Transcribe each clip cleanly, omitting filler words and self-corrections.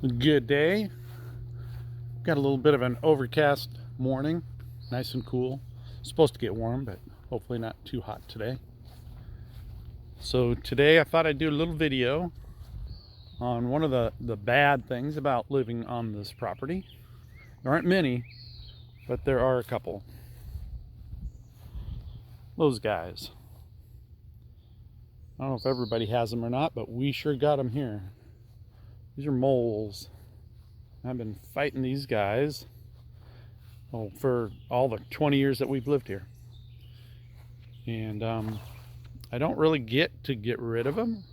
Good day. Got a little bit of an overcast morning, nice and cool. Supposed to get warm, but hopefully not too hot today. So today I thought I'd do a little video on one of the bad things about living on this property. There aren't many, but there are a couple. Those guys. I don't know if everybody has them or not, but we sure got them here. These are moles. I've been fighting these guys for all the 20 years that we've lived here. And I don't really get rid of them.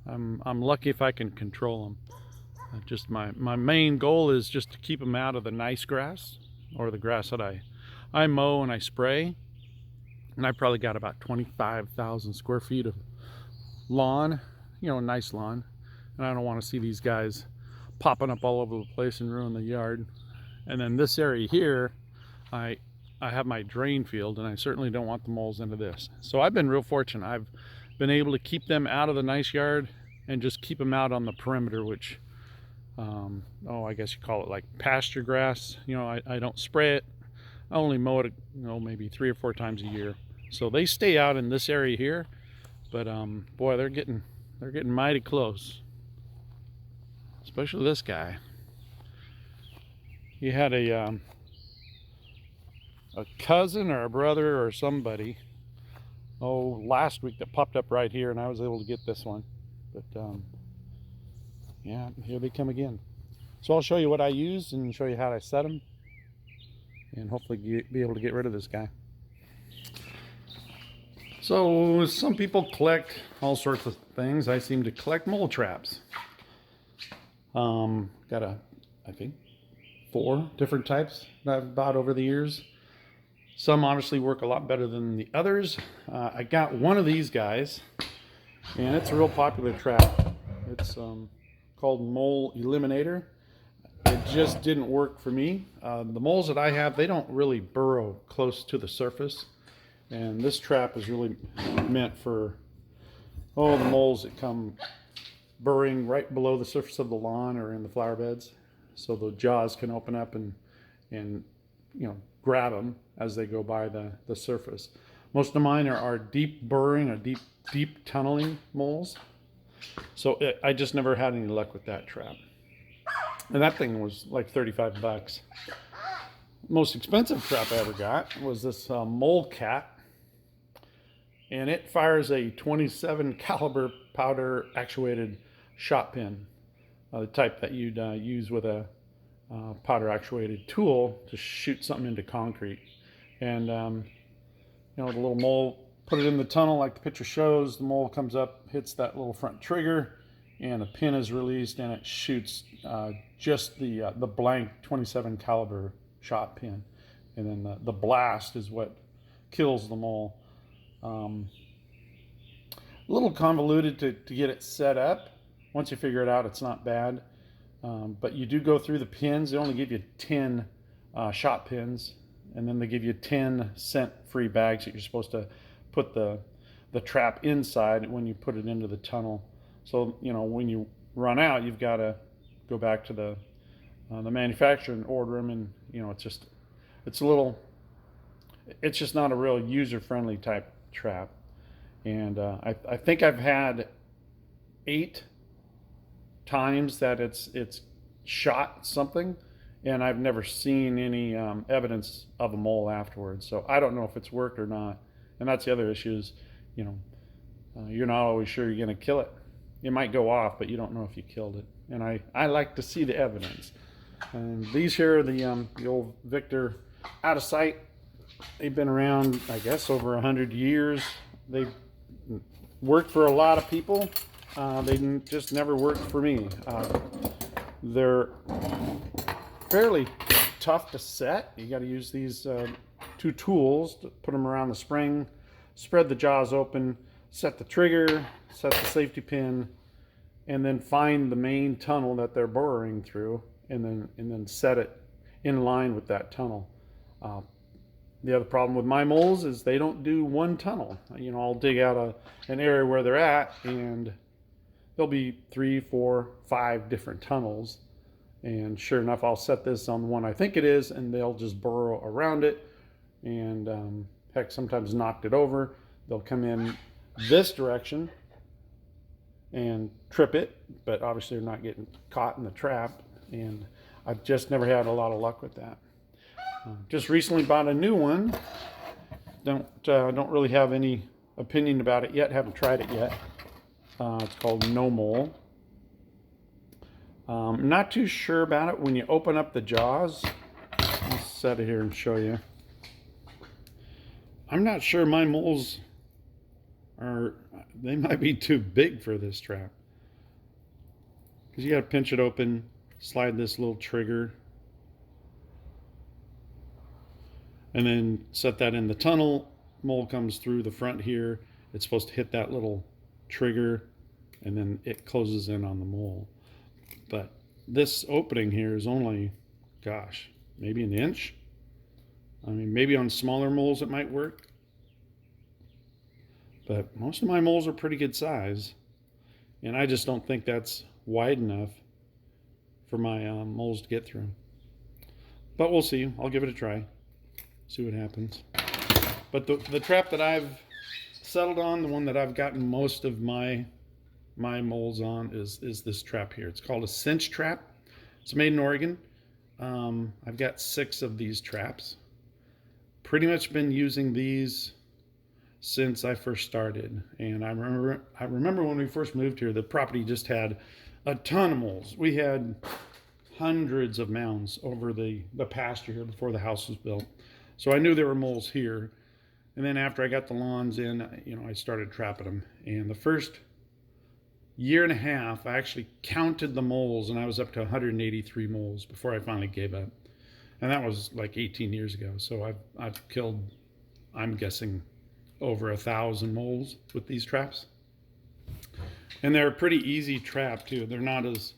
I'm lucky if I can control them. Just my main goal is just to keep them out of the nice grass, or the grass that I mow and I spray. And I probably got about 25,000 square feet of lawn, nice lawn. And I don't want to see these guys popping up all over the place and ruin the yard. And then this area here, I have my drain field, and I certainly don't want the moles into this. So I've been real fortunate. I've been able to keep them out of the nice yard and just keep them out on the perimeter, which I guess you call it like pasture grass. I don't spray it. I only mow it maybe 3 or 4 times a year. So they stay out in this area here, but boy, they're getting mighty close. Especially this guy. He had a cousin or a brother or somebody last week that popped up right here, and I was able to get this one. But yeah, here they come again. So I'll show you what I use and show you how I set them, and hopefully be able to get rid of this guy. So some people collect all sorts of things. I seem to collect mole traps. Got I think 4 different types that I've bought over the years. Some obviously work a lot better than the others. I got one of these guys, and it's a real popular trap. It's called Mole Eliminator. It just didn't work for me. The moles that I have, they don't really burrow close to the surface, and this trap is really meant for the moles that come burrowing right below the surface of the lawn or in the flower beds, so the jaws can open up and grab them as they go by the surface. Most of mine are deep burrowing or deep tunneling moles, so I just never had any luck with that trap. And that thing was like 35 bucks. Most expensive trap I ever got was this mole cat, and it fires a 27 caliber powder actuated shot pin, the type that you'd use with a powder actuated tool to shoot something into concrete. And the little mole, put it in the tunnel like the picture shows. The mole comes up, hits that little front trigger, and a pin is released, and it shoots just the blank 27 caliber shot pin, and then the blast is what kills the mole. A little convoluted to get it set up. Once you figure it out, it's not bad. But you do go through the pins. They only give you 10 shot pins, and then they give you 10 cent free bags that you're supposed to put the trap inside when you put it into the tunnel. So when you run out, you've got to go back to the manufacturer and order them, and it's just not a real user-friendly type trap. And I think I've had 8 times that it's shot something, and I've never seen any evidence of a mole afterwards. So I don't know if it's worked or not. And that's the other issue is, you're not always sure you're going to kill it. It might go off, but you don't know if you killed it. And I like to see the evidence. And these here are the old Victor out of sight. They've been around, I guess, over 100 years. They've worked for a lot of people. They just never worked for me. They're fairly tough to set. You got to use these 2 tools to put them around the spring, spread the jaws open, set the trigger, set the safety pin, and then find the main tunnel that they're burrowing through, and then set it in line with that tunnel. The other problem with my moles is they don't do one tunnel. I'll dig out an area where they're at, and there'll be 3, 4, 5 different tunnels. And sure enough, I'll set this on the one I think it is, and they'll just burrow around it. And heck, sometimes knocked it over. They'll come in this direction and trip it, but obviously they're not getting caught in the trap. And I've just never had a lot of luck with that. Just recently bought a new one. Don't really have any opinion about it yet. Haven't tried it yet. It's called No Mole. I'm not too sure about it. When you open up the jaws, I'll set it here and show you. I'm not sure my moles they might be too big for this trap. Because you got to pinch it open, slide this little trigger, and then set that in the tunnel. Mole comes through the front here. It's supposed to hit that little trigger, and then it closes in on the mole. But this opening here is only, gosh, maybe an inch. I mean, maybe on smaller moles it might work. But most of my moles are pretty good size. And I just don't think that's wide enough for my moles to get through. But we'll see. I'll give it a try. See what happens. But the trap that I've settled on, the one that I've gotten most of my moles on is this trap here. It's called a Cinch trap. It's made in Oregon. I've got 6 of these traps. Pretty much been using these since I first started. And I remember when we first moved here, the property just had a ton of moles. We had hundreds of mounds over the pasture here before the house was built. So I knew there were moles here. And then after I got the lawns in, I started trapping them. And the first year and a half, I actually counted the moles, and I was up to 183 moles before I finally gave up. And that was like 18 years ago. So I've killed, I'm guessing, over 1,000 moles with these traps. And they're a pretty easy trap too. They're not as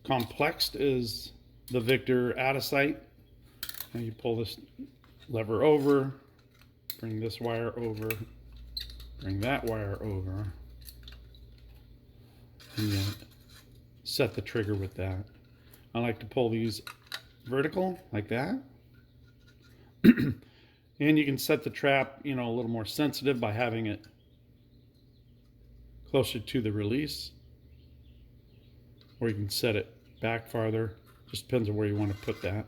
complex as the Victor out of sight. And you pull this lever over, bring this wire over, bring that wire over, and then set the trigger with that. I like to pull these vertical like that. And you can set the trap, a little more sensitive by having it closer to the release. Or you can set it back farther. Just depends on where you want to put that.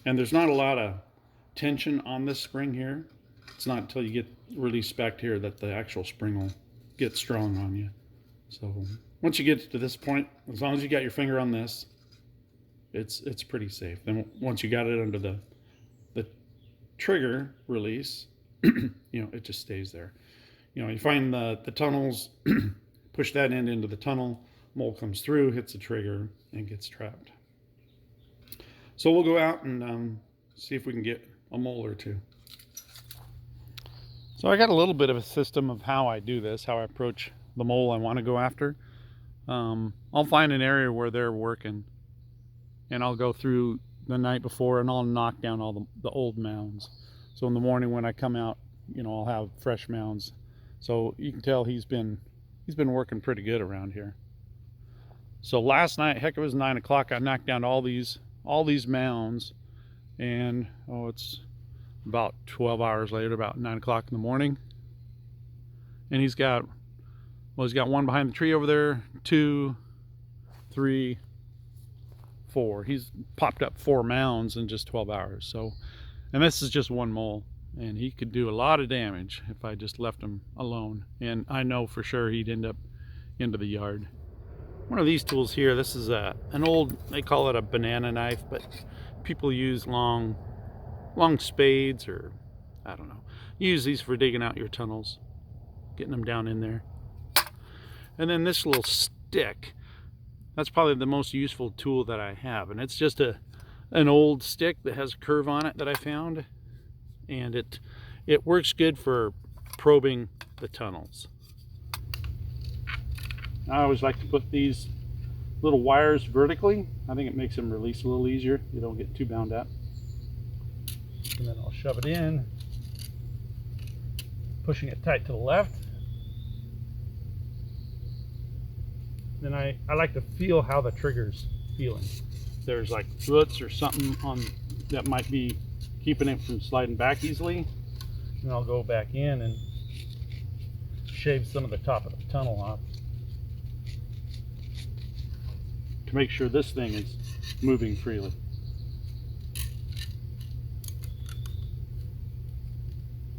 And there's not a lot of tension on this spring here. It's not until you get released back here that the actual spring will get strong on you. So once you get to this point, as long as you got your finger on this, it's pretty safe. Then once you got it under the trigger release, it just stays there. You find the tunnels, push that end into the tunnel, mole comes through, hits the trigger, and gets trapped. So we'll go out and see if we can get a mole or two. So I got a little bit of a system of how I do this, how I approach the mole I want to go after. I'll find an area where they're working, and I'll go through the night before and I'll knock down all the old mounds. So in the morning when I come out, I'll have fresh mounds. So you can tell he's been working pretty good around here. So last night, heck, it was 9 o'clock. I knocked down all these mounds, and it's about 12 hours later, about 9 o'clock in the morning. And he's got one behind the tree over there, 2, 3, 4. He's popped up 4 mounds in just 12 hours. So, and this is just one mole, and he could do a lot of damage if I just left him alone. And I know for sure he'd end up into the yard. One of these tools here, this is an old, they call it a banana knife, but people use long spades, or I don't know. You use these for digging out your tunnels, getting them down in there. And then this little stick, that's probably the most useful tool that I have. And it's just an old stick that has a curve on it that I found. And it works good for probing the tunnels. I always like to put these little wires vertically. I think it makes them release a little easier. You don't get too bound up. And then I'll shove it in, pushing it tight to the left. and I like to feel how the trigger's feeling. If there's like roots or something on that might be keeping it from sliding back easily, and I'll go back in and shave some of the top of the tunnel off to make sure this thing is moving freely.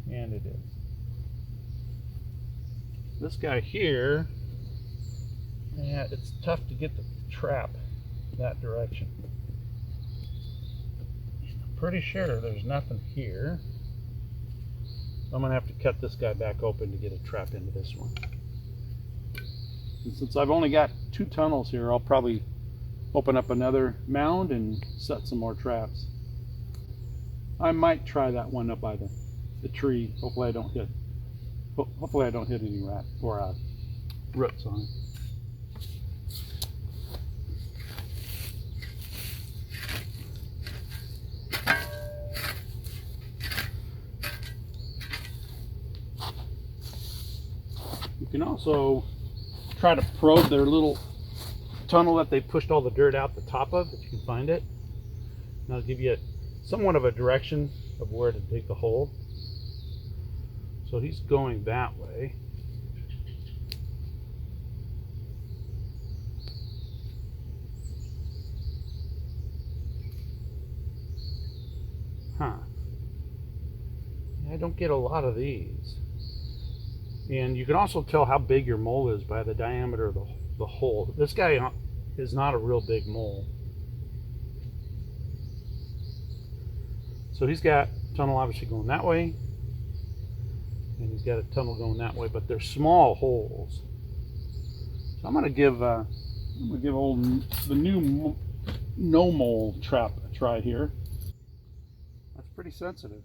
And it is. This guy here, yeah, it's tough to get the trap that direction. I'm pretty sure there's nothing here. I'm gonna have to cut this guy back open to get a trap into this one. And since I've only got 2 tunnels here, I'll probably open up another mound and set some more traps. I might try that one up by the tree. Hopefully I don't hit any rat or roots on it. You can also try to probe their little tunnel that they pushed all the dirt out the top of, if you can find it. And I'll give you somewhat of a direction of where to dig the hole. So he's going that way. Huh. I don't get a lot of these. And you can also tell how big your mole is by the diameter of the hole. This guy is not a real big mole. So he's got a tunnel obviously going that way, and he's got a tunnel going that way, but they're small holes. So I'm gonna give the new no mole trap a try here. That's pretty sensitive.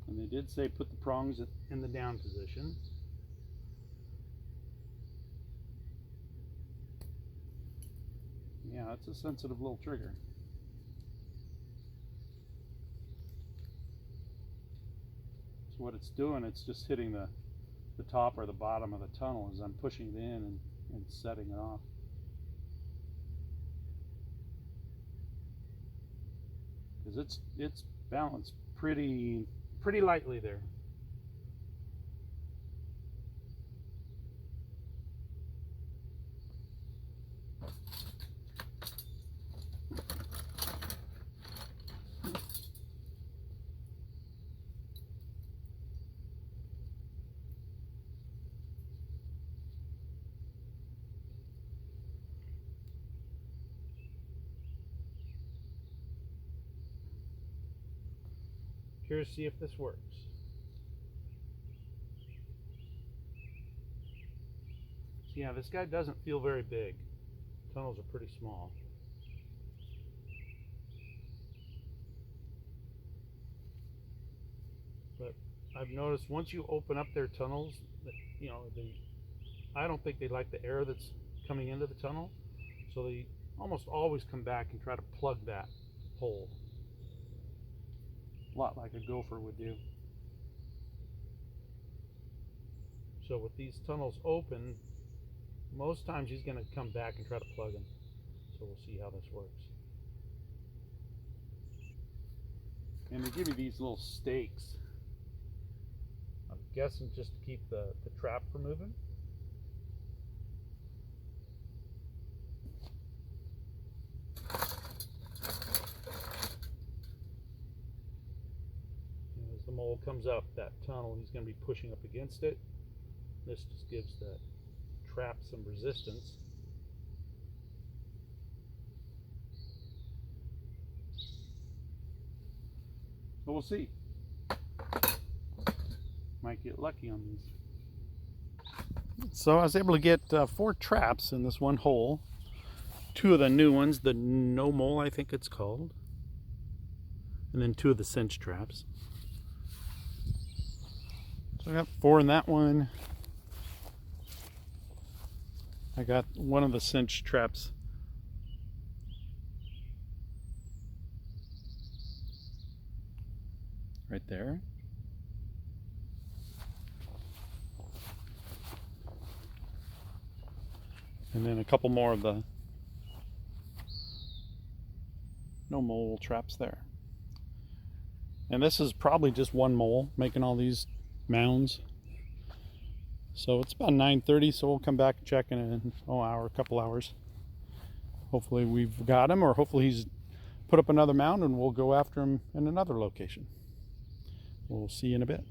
And they did say put the prongs in the down position. Yeah, that's a sensitive little trigger. So what it's doing, it's just hitting the top or the bottom of the tunnel as I'm pushing it in and setting it off. Because it's balanced pretty lightly there. Curious to see if this works. So yeah, this guy doesn't feel very big. Tunnels are pretty small. But I've noticed once you open up their tunnels, that, you know, I don't think they like the air that's coming into the tunnel, so they almost always come back and try to plug that hole. A lot like a gopher would do. So with these tunnels open, most times he's going to come back and try to plug them. So we'll see how this works. And they give you these little stakes. I'm guessing just to keep the trap from moving. And as the mole comes up that tunnel, he's going to be pushing up against it. This just gives the trap some resistance. So we'll see. Might get lucky on these. So I was able to get 4 traps in this one hole. 2 of the new ones, the no mole I think it's called, and then 2 of the cinch traps. So I got 4 in that one. I got one of the cinch traps right there. And then a couple more of the no mole traps there. And this is probably just one mole making all these mounds. So it's about 9:30, so we'll come back and check in an hour, a couple hours. Hopefully we've got him, or hopefully he's put up another mound and we'll go after him in another location. We'll see you in a bit.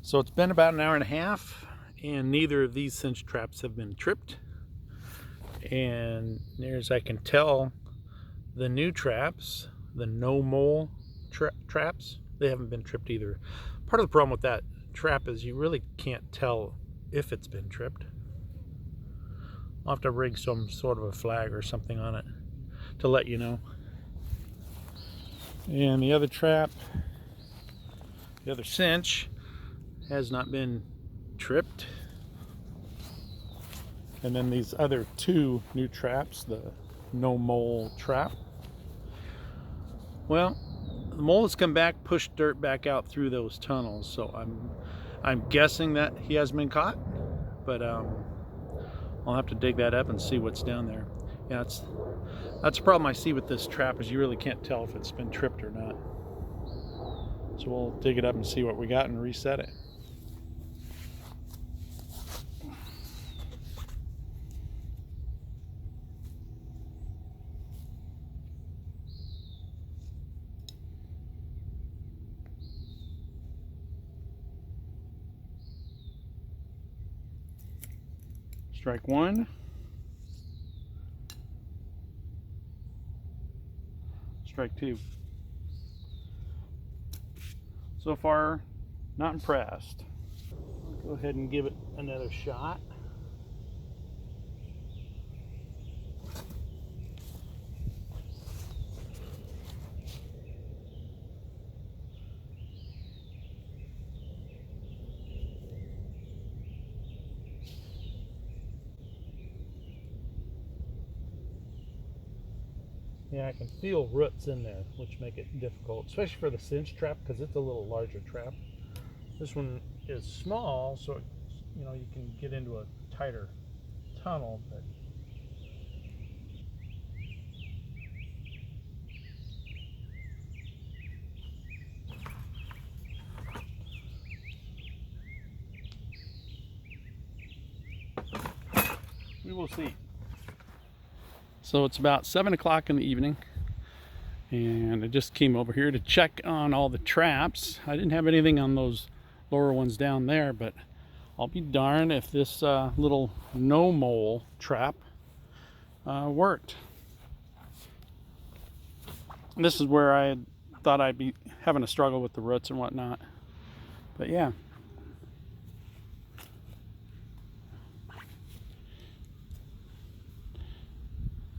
So it's been about an hour and a half, and neither of these cinch traps have been tripped. And near as I can tell, the new traps, the no mole traps, they haven't been tripped either. Part of the problem with that trap is you really can't tell if it's been tripped. I'll have to rig some sort of a flag or something on it to let you know. And the other trap, the other cinch, has not been tripped. And then these other two new traps, the no mole trap. Well, the mole has come back, pushed dirt back out through those tunnels, so I'm guessing that he hasn't been caught, but I'll have to dig that up and see what's down there. Yeah, that's the problem I see with this trap, is you really can't tell if it's been tripped or not. So we'll dig it up and see what we got and reset it. Strike one. Strike two. So far, not impressed. Go ahead and give it another shot. Yeah, I can feel roots in there, which make it difficult, especially for the cinch trap, because it's a little larger trap. This one is small, so you can get into a tighter tunnel, but we will see. So it's about 7 o'clock in the evening, and I just came over here to check on all the traps. I didn't have anything on those lower ones down there, but I'll be darned if this little no mole trap worked. And this is where I thought I'd be having a struggle with the roots and whatnot, but yeah.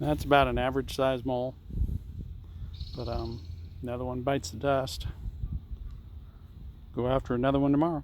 That's about an average size mole, but another one bites the dust. Go after another one tomorrow.